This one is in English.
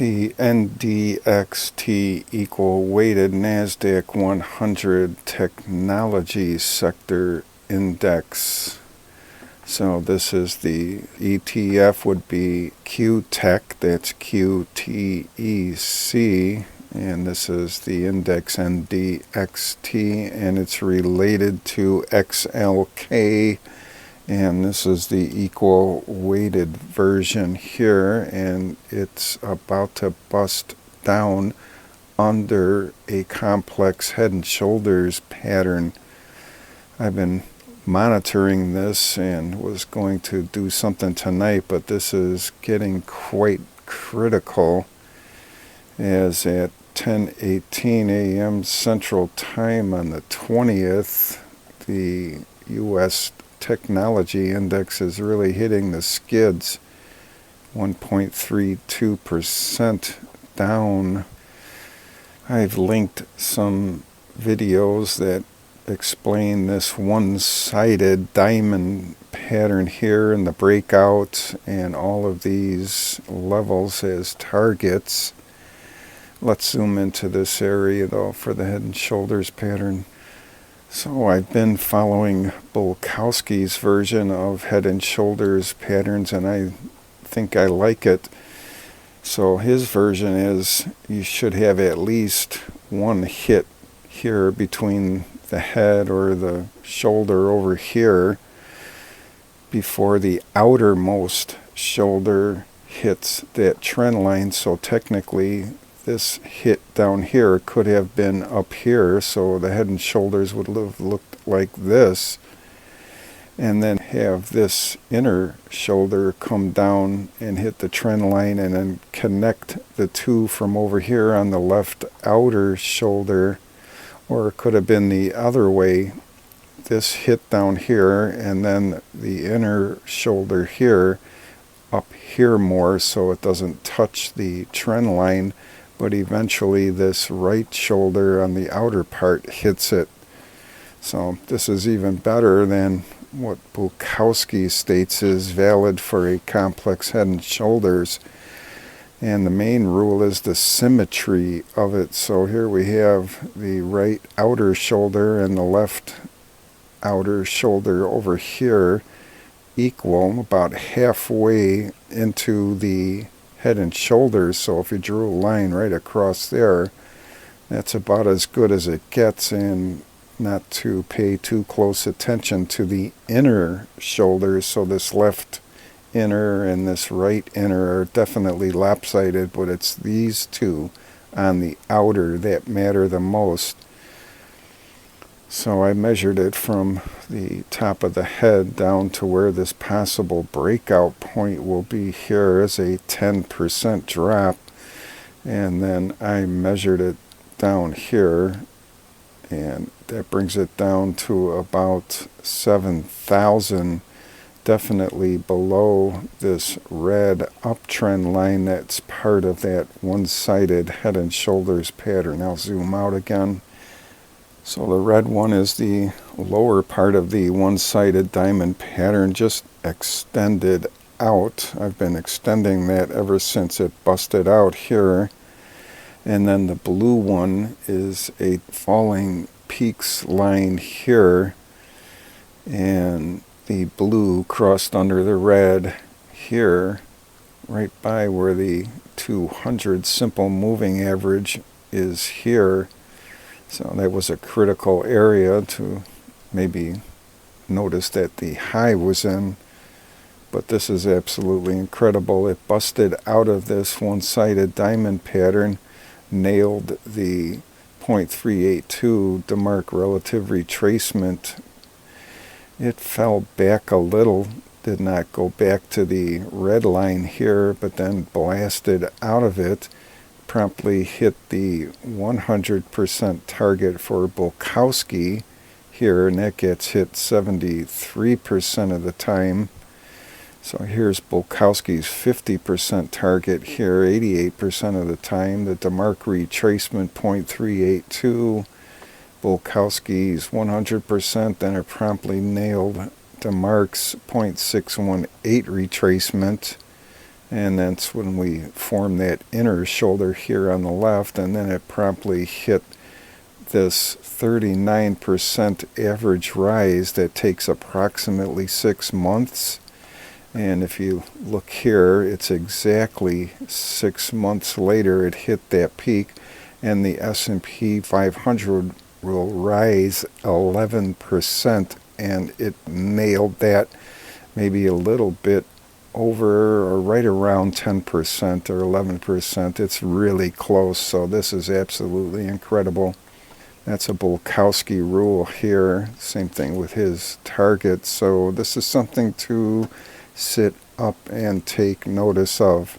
the NDXT equal weighted NASDAQ 100 technology sector index. So this is the ETF would be QTech, that's QTEC, and this is the index NDXT, and it's related to XLK. And this is the equal weighted version here, and it's about to bust down under a complex head and shoulders pattern. I've been monitoring this and was going to do something tonight, but this is getting quite critical, as at 10:18 a.m. Central Time on the 20th, the U.S. technology index is really hitting the skids, 1.32% down. I've linked some videos that explain this one-sided diamond pattern here and the breakout and all of these levels as targets. Let's zoom into this area though for the head and shoulders pattern. So I've been following Bulkowski's version of head and shoulders patterns, and I think I like it. So his version is you should have at least one hit here between the head or the shoulder over here before the outermost shoulder hits that trend line. So technically this hit down here could have been up here, so the head and shoulders would have looked like this, and then have this inner shoulder come down and hit the trend line, and then connect the two from over here on the left outer shoulder. Or it could have been the other way, this hit down here and then the inner shoulder here up here more so it doesn't touch the trend line, but eventually this right shoulder on the outer part hits it. So this is even better than what Bulkowski states is valid for a complex head and shoulders. And the main rule is the symmetry of it. So here we have the right outer shoulder and the left outer shoulder over here equal, about halfway into the head and shoulders. So if you drew a line right across there, that's about as good as it gets, and not to pay too close attention to the inner shoulders. So this left inner and this right inner are definitely lopsided, but it's these two on the outer that matter the most. So I measured it from the top of the head down to where this possible breakout point will be here as a 10% drop, and then I measured it down here, and that brings it down to about 7,000, definitely below this red uptrend line that's part of that one-sided head and shoulders pattern. I'll zoom out again. So the red one is the lower part of the one-sided diamond pattern, just extended out. I've been extending that ever since it busted out here. And then the blue one is a falling peaks line here, and the blue crossed under the red here, right by where the 200 simple moving average is here. So that was a critical area to maybe notice that the high was in. But this is absolutely incredible. It busted out of this one-sided diamond pattern, nailed the 0.382 DeMark relative retracement. It fell back a little, did not go back to the red line here, but then blasted out of it, promptly hit the 100% target for Bulkowski here, and that gets hit 73% of the time. So here's Bulkowski's 50% target here, 88% of the time. The DeMark retracement 0.382. Bulkowski's 100%, then it promptly nailed DeMark's 0.618 retracement. And that's when we form that inner shoulder here on the left, and then it promptly hit this 39% average rise that takes approximately 6 months. And if you look here, it's exactly 6 months later it hit that peak, and the S&P 500 will rise 11%, and it nailed that, maybe a little bit over or right around 10% or 11%. It's really close, so this is absolutely incredible. That's a Bulkowski rule here. Same thing with his target. So this is something to sit up and take notice of.